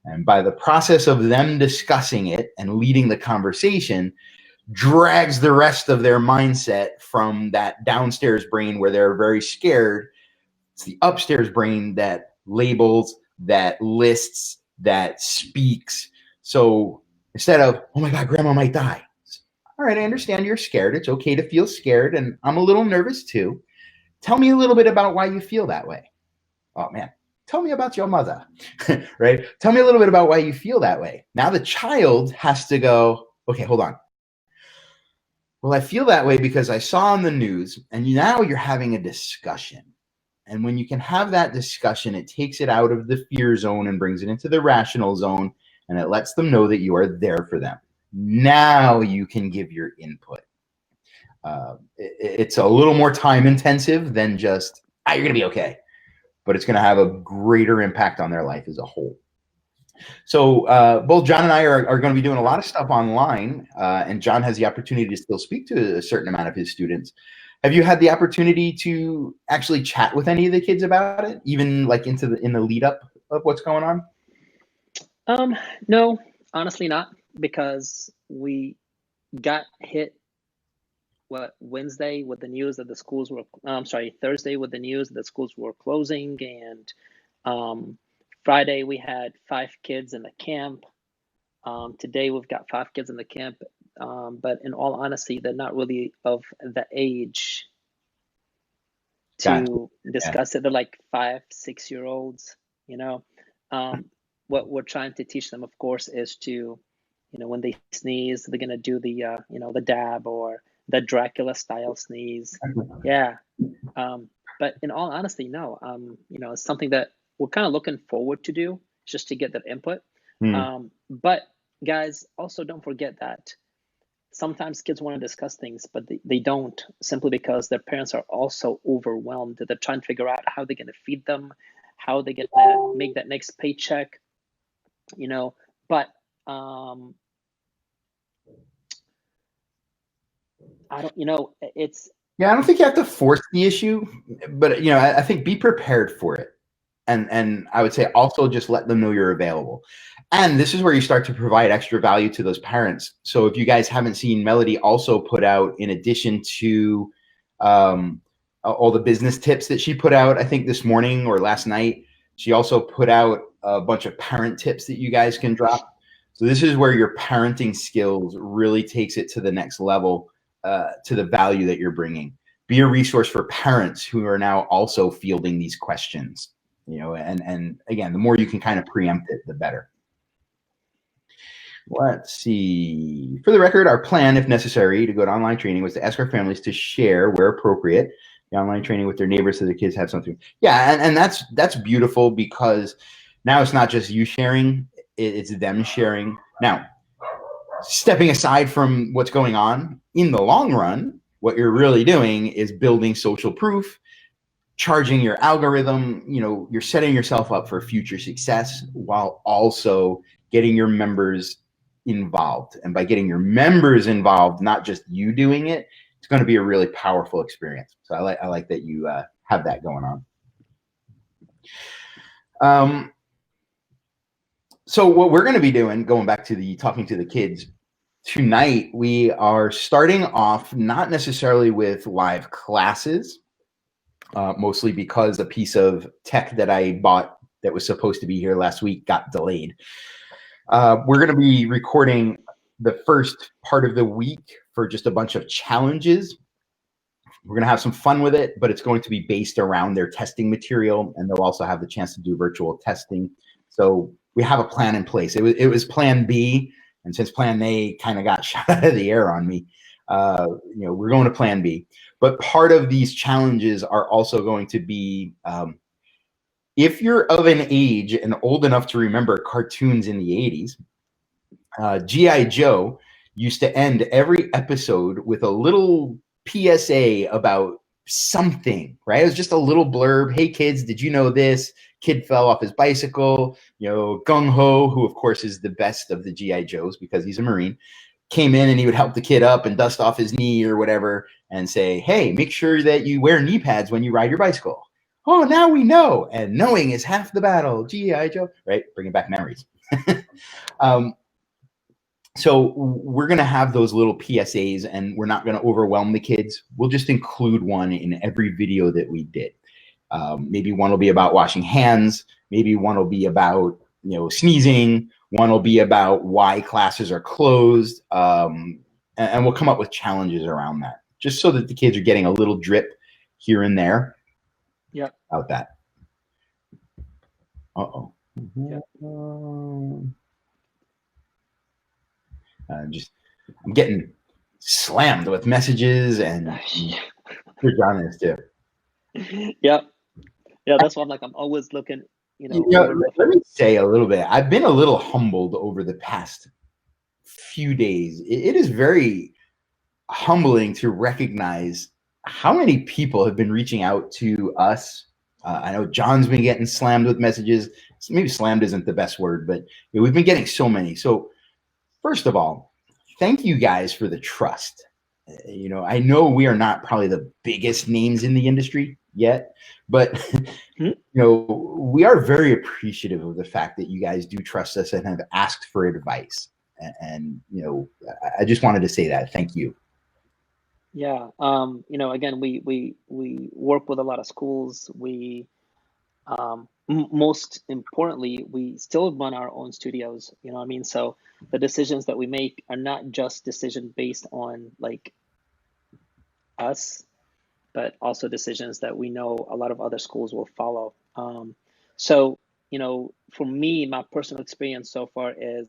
And by the process of them discussing it and leading the conversation, drags the rest of their mindset from that downstairs brain where they're very scared. It's the upstairs brain that labels, that lists, that speaks. So instead of, oh my God, grandma might die. All right, I understand you're scared. It's okay to feel scared. And I'm a little nervous too. Tell me a little bit about why you feel that way. Oh man, tell me about your mother, right? Tell me a little bit about why you feel that way. Now the child has to go, okay, hold on. Well, I feel that way because I saw on the news, and now you're having a discussion. And when you can have that discussion, it takes it out of the fear zone and brings it into the rational zone, and it lets them know that you are there for them. Now you can give your input. It's a little more time intensive than just, you're going to be okay. But it's going to have a greater impact on their life as a whole. So both John and I are going to be doing a lot of stuff online, and John has the opportunity to still speak to a certain amount of his students. Have you had the opportunity to actually chat with any of the kids about it, even like in the lead up of what's going on? No, honestly not, because we got hit Wednesday with the news that the schools were, Thursday with the news that the schools were closing, and Friday we had 5 kids in the camp. Today we've got 5 kids in the camp, but in all honesty, they're not really of the age to discuss it. They're like 5-6-year-olds, you know. What we're trying to teach them, of course, is to, when they sneeze, they're gonna do the the dab or the Dracula style sneeze. Yeah. But in all honesty, no. It's something that we're kind of looking forward to do, just to get that input. But guys, also don't forget that sometimes kids want to discuss things, but they don't, simply because their parents are also overwhelmed. They're trying to figure out how they're going to feed them, how they're going to make that next paycheck, but I don't, it's. Yeah, I don't think you have to force the issue, but I think be prepared for it. And I would say also just let them know you're available. And this is where you start to provide extra value to those parents. So if you guys haven't seen, Melody also put out, in addition to all the business tips that she put out, I think this morning or last night, she also put out a bunch of parent tips that you guys can drop. So this is where your parenting skills really takes it to the next level, to the value that you're bringing. Be a resource for parents who are now also fielding these questions. And again, the more you can kind of preempt it, the better. Let's see. For the record, our plan, if necessary, to go to online training was to ask our families to share, where appropriate, the online training with their neighbors so the kids have something. Yeah, and that's beautiful, because now it's not just you sharing, it's them sharing. Now, stepping aside from what's going on, in the long run, what you're really doing is building social proof, charging your algorithm. You're setting yourself up for future success while also getting your members involved. And by getting your members involved, not just you doing it, it's going to be a really powerful experience. So I like that you have that going on. So what we're going to be doing, going back to talking to the kids, tonight we are starting off not necessarily with live classes, mostly because a piece of tech that I bought that was supposed to be here last week got delayed. We're going to be recording the first part of the week for just a bunch of challenges. We're going to have some fun with it, but it's going to be based around their testing material, and they'll also have the chance to do virtual testing. So we have a plan in place. It was plan B, and since plan A kind of got shot out of the air on me, we're going to plan B. But part of these challenges are also going to be, if you're of an age and old enough to remember cartoons in the 80s, G.I. Joe used to end every episode with a little PSA about something, right? It was just a little blurb. Hey, kids, did you know this? Kid fell off his bicycle. Gung Ho, who of course is the best of the G.I. Joes because he's a Marine, came in and he would help the kid up and dust off his knee or whatever and say, hey, make sure that you wear knee pads when you ride your bicycle. oh, now we know, and knowing is half the battle. G.I. Joe, right? Bringing back memories. So we're going to have those little PSAs, and we're not going to overwhelm the kids. We'll just include one in every video that we did. Maybe one will be about washing hands. Maybe one will be about, sneezing. One will be about why classes are closed. And we'll come up with challenges around that, just so that the kids are getting a little drip here and there. Yep. About that. Uh-oh. Yep. I'm getting slammed with messages, and you're John is too. Yep. Yeah, that's why I'm always looking, let me say a little bit. I've been a little humbled over the past few days. It is very humbling to recognize how many people have been reaching out to us. I know John's been getting slammed with messages. Maybe slammed isn't the best word, but we've been getting so many. So first of all, thank you guys for the trust. I know we are not probably the biggest names in the industry yet, but we are very appreciative of the fact that you guys do trust us and have asked for advice. And I just wanted to say that. Thank you. Yeah. Again, we work with a lot of schools. We most importantly, we still run our own studios. You know what I mean? So the decisions that we make are not just decisions based on us, but also decisions that we know a lot of other schools will follow. So for me, my personal experience so far is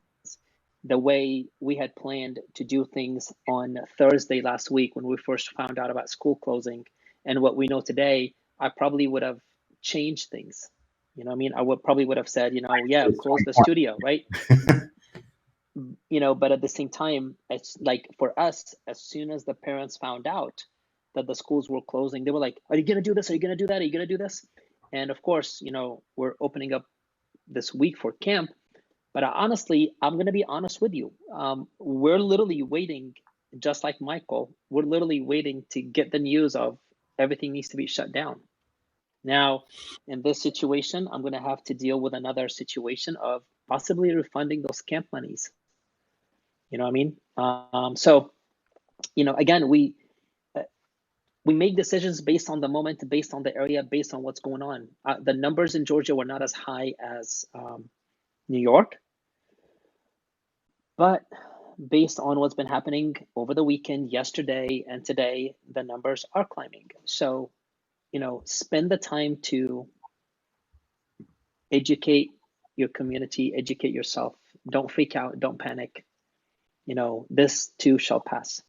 the way we had planned to do things on Thursday last week when we first found out about school closing, and what we know today, I probably would have changed things. You know what I mean? I would have said, close the studio, right? But at the same time, it's like for us, as soon as the parents found out that the schools were closing, they were like, are you going to do this? Are you going to do that? Are you going to do this? And of course, we're opening up this week for camp. But honestly, I'm going to be honest with you. We're literally waiting, just like Michael, we're literally waiting to get the news of everything needs to be shut down. Now, in this situation, I'm going to have to deal with another situation of possibly refunding those camp monies. You know what I mean? So, again, we make decisions based on the moment, based on the area, based on what's going on. The numbers in Georgia were not as high as New York, but based on what's been happening over the weekend, yesterday, and today, the numbers are climbing. So, spend the time to educate your community, educate yourself. Don't freak out, don't panic. This too shall pass.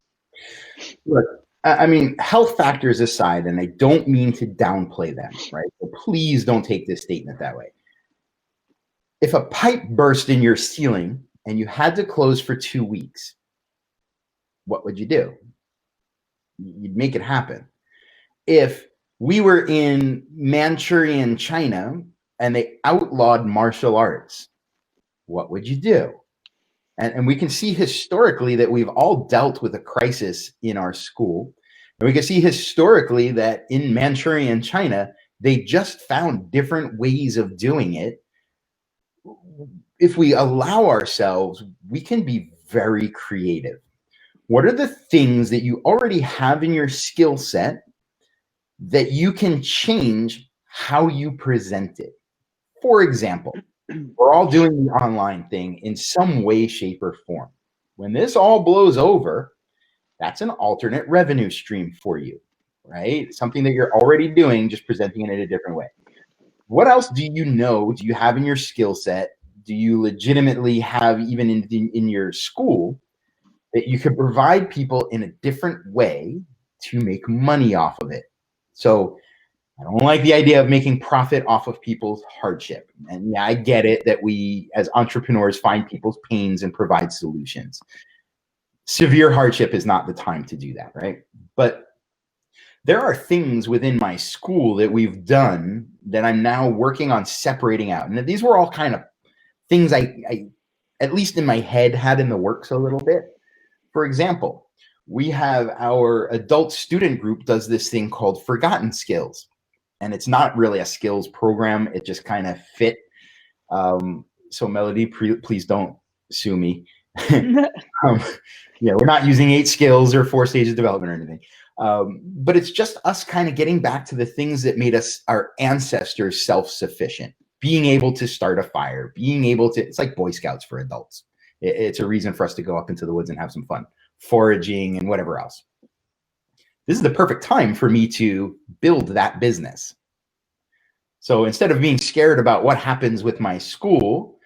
Look, I mean, health factors aside, and I don't mean to downplay them, right? So please don't take this statement that way. If a pipe burst in your ceiling and you had to close for 2 weeks, what would you do? You'd make it happen. If we were in Manchurian China and they outlawed martial arts, what would you do? And we can see historically that we've all dealt with a crisis in our school. And we can see historically that in Manchurian China, they just found different ways of doing it. If we allow ourselves, we can be very creative. What are the things that you already have in your skill set that you can change how you present it? For example, we're all doing the online thing in some way, shape, or form. When this all blows over, that's an alternate revenue stream for you, right? Something that you're already doing, just presenting it in a different way. What else do you have in your skill set? Do you legitimately have even in your school that you could provide people in a different way to make money off of it? So I don't like the idea of making profit off of people's hardship. And yeah, I get it that we as entrepreneurs find people's pains and provide solutions. Severe hardship is not the time to do that, right? But there are things within my school that we've done that I'm now working on separating out. And these were all kind of things I at least in my head, had in the works a little bit. For example, we have our adult student group does this thing called Forgotten Skills. and it's not really a Skillz program. It just kind of fit. So Melody, please don't sue me. Yeah, we're not using 8 skills or 4 stages of development or anything. But it's just us kind of getting back to the things that made us, our ancestors, self-sufficient. Being able to start a fire, being able to, it's like Boy Scouts for adults. It's a reason for us to go up into the woods and have some fun, foraging and whatever else. This is the perfect time for me to build that business. So instead of being scared about what happens with my school,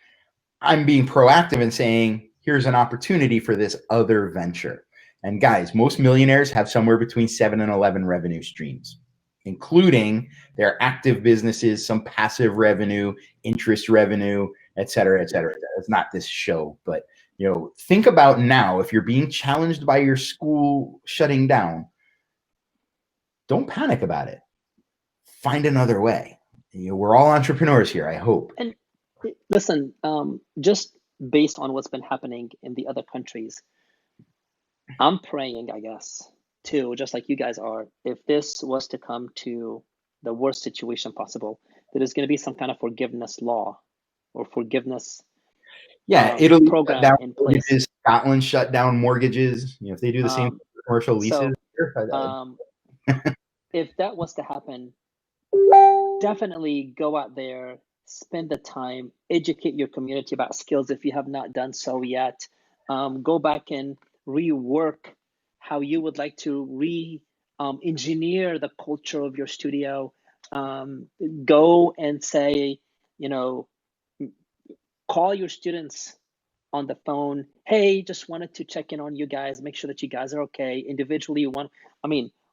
I'm being proactive and saying, here's an opportunity for this other venture. And guys, most millionaires have somewhere between 7 and 11 revenue streams, including their active businesses, some passive revenue, interest revenue, et cetera, et cetera. It's not this show, but think about now, if you're being challenged by your school shutting down, don't panic about it. Find another way. We're all entrepreneurs here, I hope. And listen, just based on what's been happening in the other countries, I'm praying, I guess, too, just like you guys are, if this was to come to the worst situation possible, that there's going to be some kind of forgiveness law or forgiveness Italy program shut down in place. Mortgages, Scotland shut down mortgages. If they do the same commercial leases. If that was to happen, definitely go out there, spend the time, educate your community about Skillz if you have not done so yet. Go back and rework how you would like to engineer the culture of your studio. Go and say, call your students on the phone. Hey, just wanted to check in on you guys, make sure that you guys are okay. Individually,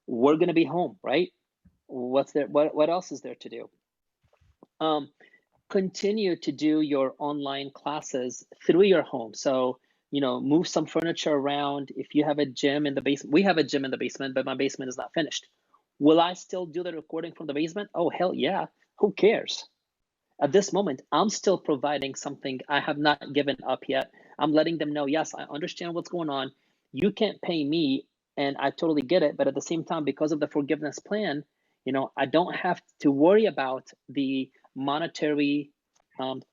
we're going to be home, right? What's there? What else is there to do? Continue to do your online classes through your home. So, move some furniture around. If you have a gym in the basement, we have a gym in the basement, but my basement is not finished. Will I still do the recording from the basement? Oh, hell yeah. Who cares? At this moment, I'm still providing something I have not given up yet. I'm letting them know, yes, I understand what's going on. You can't pay me, and I totally get it. But at the same time, because of the forgiveness plan, I don't have to worry about the monetary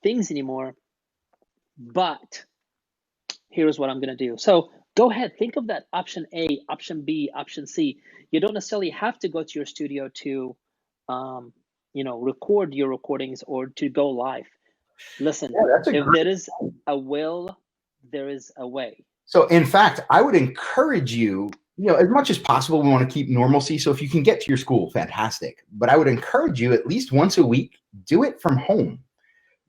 things anymore. But here's what I'm going to do. So go ahead, think of that option A, option B, option C. You don't necessarily have to go to your studio to, record your recordings or to go live. Listen, if there is a will, there is a way. So in fact, I would encourage you, as much as possible, we want to keep normalcy. So if you can get to your school, fantastic. But I would encourage you at least once a week, do it from home,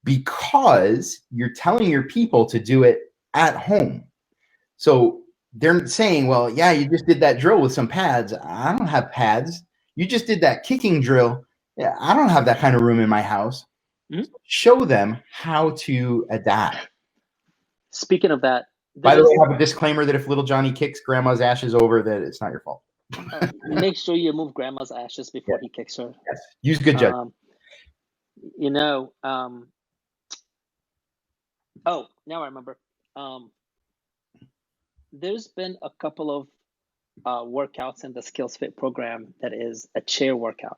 because you're telling your people to do it at home. So they're saying, well, yeah, you just did that drill with some pads. I don't have pads. You just did that kicking drill. Yeah, I don't have that kind of room in my house. Mm-hmm. Show them how to adapt. Speaking of that, by the way, I have a disclaimer that if little Johnny kicks grandma's ashes over, that it's not your fault. Make sure you move grandma's ashes before he kicks her. Yes. Use good judgment. Oh, now I remember. There's been a couple of workouts in the Skillz Fit program that is a chair workout.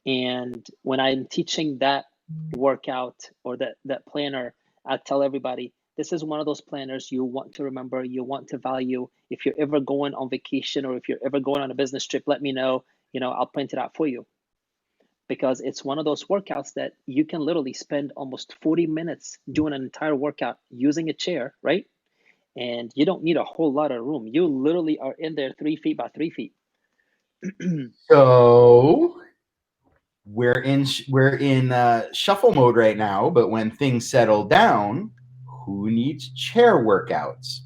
And when I'm teaching that workout or that planner, I tell everybody, this is one of those planners you want to remember, you want to value. If you're ever going on vacation or if you're ever going on a business trip, let me know. I'll print it out for you. Because it's one of those workouts that you can literally spend almost 40 minutes doing an entire workout using a chair, right? And you don't need a whole lot of room. You literally are in there 3 feet by 3 feet. So we're in shuffle mode right now, but when things settle down, who needs chair workouts?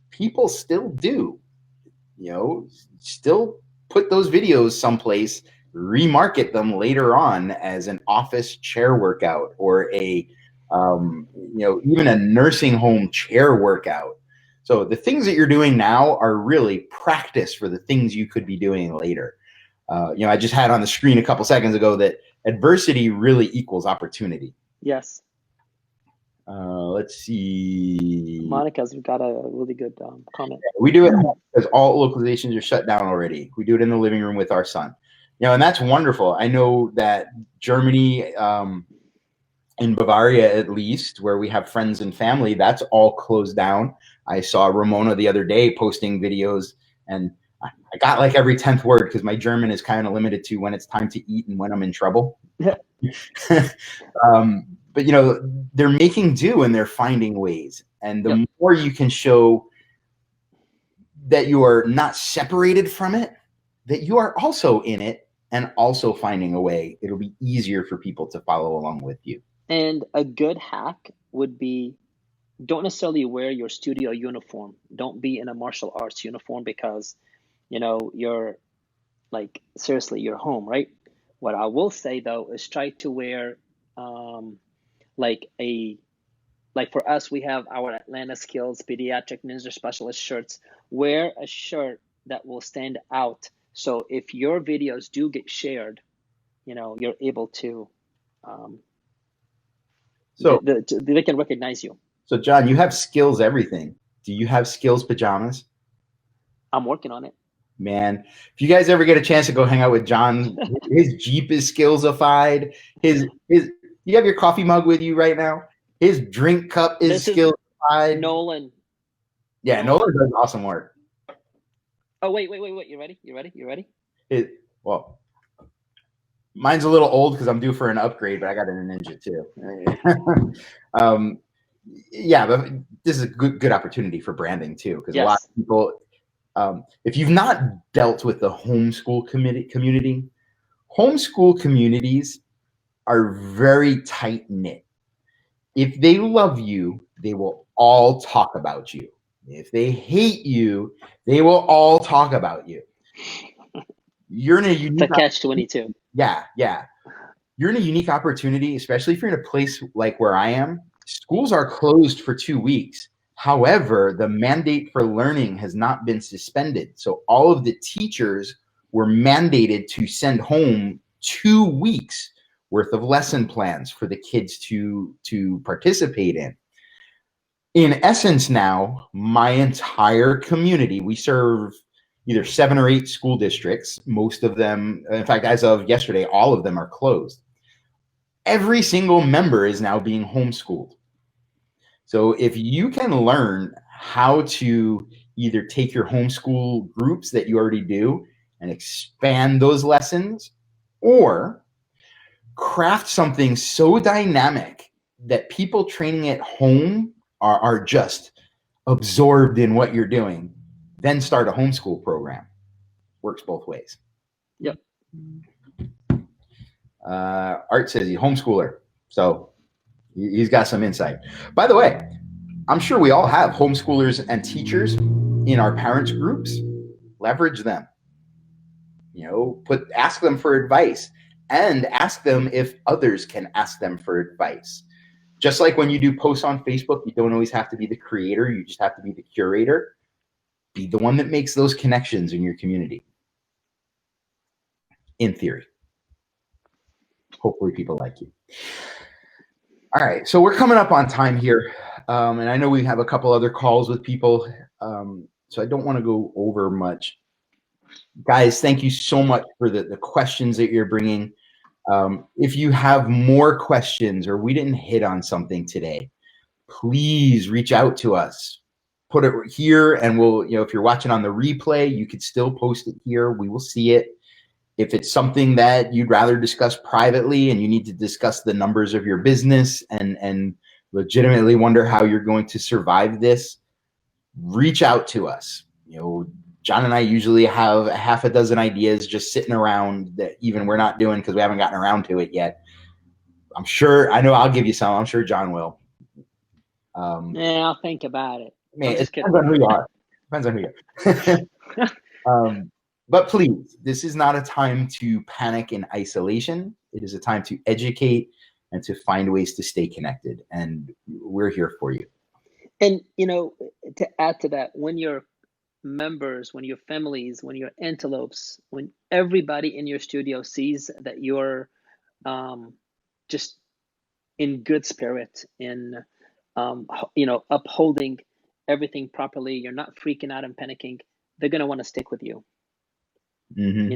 People still do. Still put those videos someplace, remarket them later on as an office chair workout or a even a nursing home chair workout. So the things that you're doing now are really practice for the things you could be doing later. I just had on the screen a couple seconds ago that adversity really equals opportunity. Yes. Let's see. Monica's got a really good comment. We do it because all localizations are shut down already. We do it in the living room with our son. And that's wonderful. I know that Germany, in Bavaria at least, where we have friends and family, that's all closed down. I saw Ramona the other day posting videos, and I got like every 10th word because my German is kind of limited to when it's time to eat and when I'm in trouble. But they're making do and they're finding ways. And the more you can show that you are not separated from it, that you are also in it and also finding a way, it'll be easier for people to follow along with you. And a good hack would be, don't necessarily wear your studio uniform. Don't be in a martial arts uniform because, you're like, seriously, you're home, right? What I will say though is try to wear like for us, we have our Atlanta Skillz Pediatric Ninja Specialist shirts. Wear a shirt that will stand out. So if your videos do get shared, you're able to, they can recognize you. So John, you have Skillz everything. Do you have Skillz pajamas? I'm working on it. Man, if you guys ever get a chance to go hang out with John, his Jeep is Skillzified. You have your coffee mug with you right now. His drink cup is Skillzified. Nolan. Yeah, Nolan does awesome work. Oh, wait. You ready? Well, mine's a little old because I'm due for an upgrade, but I got a Ninja too. Yeah, but this is a good opportunity for branding too, because a lot of people, if you've not dealt with the homeschool community, homeschool communities are very tight knit. If they love you, they will all talk about you. If they hate you, they will all talk about you. You're in a unique catch-22. Yeah. You're in a unique opportunity, especially if you're in a place like where I am. Schools are closed for 2 weeks. However, the mandate for learning has not been suspended. So all of the teachers were mandated to send home 2 weeks worth of lesson plans for the kids to participate in. In essence now, my entire community, we serve either 7 or 8 school districts. Most of them, in fact, as of yesterday, all of them are closed. Every single member is now being homeschooled. So if you can learn how to either take your homeschool groups that you already do and expand those lessons, or craft something so dynamic that people training at home are just absorbed in what you're doing, then start a homeschool program. Works both ways. Yep. Art says he's a homeschooler, so he's got some insight. By the way, I'm sure we all have homeschoolers and teachers in our parents groups. Leverage them. Ask them for advice, and ask them if others can ask them for advice. Just like when you do posts on Facebook, you don't always have to be the creator, you just have to be the curator. Be the one that makes those connections in your community. In theory. Hopefully people like you. All right, so we're coming up on time here. And I know we have a couple other calls with people, so I don't want to go over much. Guys, thank you so much for the questions that you're bringing. If you have more questions or we didn't hit on something today, please reach out to us. Put it here, and we'll, if you're watching on the replay, you could still post it here. We will see it. If it's something that you'd rather discuss privately and you need to discuss the numbers of your business and legitimately wonder how you're going to survive this, reach out to us. John and I usually have a half a dozen ideas just sitting around that even we're not doing because we haven't gotten around to it yet. I know I'll give you some. I'm sure John will. Yeah, I'll think about it. Man, it depends on who you are. Depends on who you are. But please, this is not a time to panic in isolation. It is a time to educate and to find ways to stay connected. And we're here for you. And, to add to that, when your members, when your families, when your antelopes, when everybody in your studio sees that you're just in good spirit, in, upholding everything properly, you're not freaking out and panicking, they're going to want to stick with you. Mm-hmm.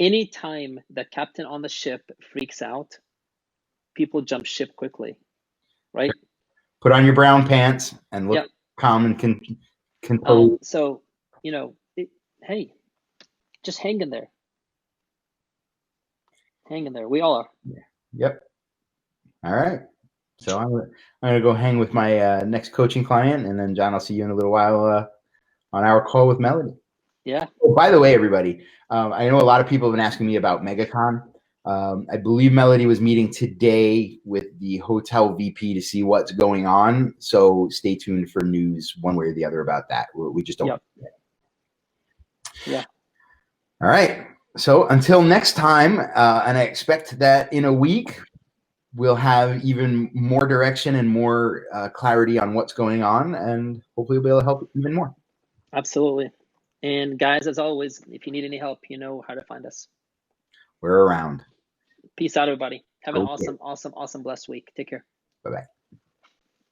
anytime the captain on the ship freaks out, people jump ship quickly, right? Put on your brown pants and look Yep. calm and compose. So, hey, just hang in there. Hang in there. We all are. Yep. All right. So I'm gonna go hang with my next coaching client, and then John, I'll see you in a little while on our call with Melody. Yeah. Oh, by the way, everybody, I know a lot of people have been asking me about MegaCon. I believe Melody was meeting today with the hotel VP to see what's going on. So stay tuned for news one way or the other about that. We just don't. Yep. Yeah. All right. So until next time, and I expect that in a week, we'll have even more direction and more clarity on what's going on, and hopefully we'll be able to help even more. Absolutely. And guys, as always, if you need any help, you know how to find us. We're around. Peace out, everybody. Have an Okay. awesome, blessed week. Take care. Bye-bye.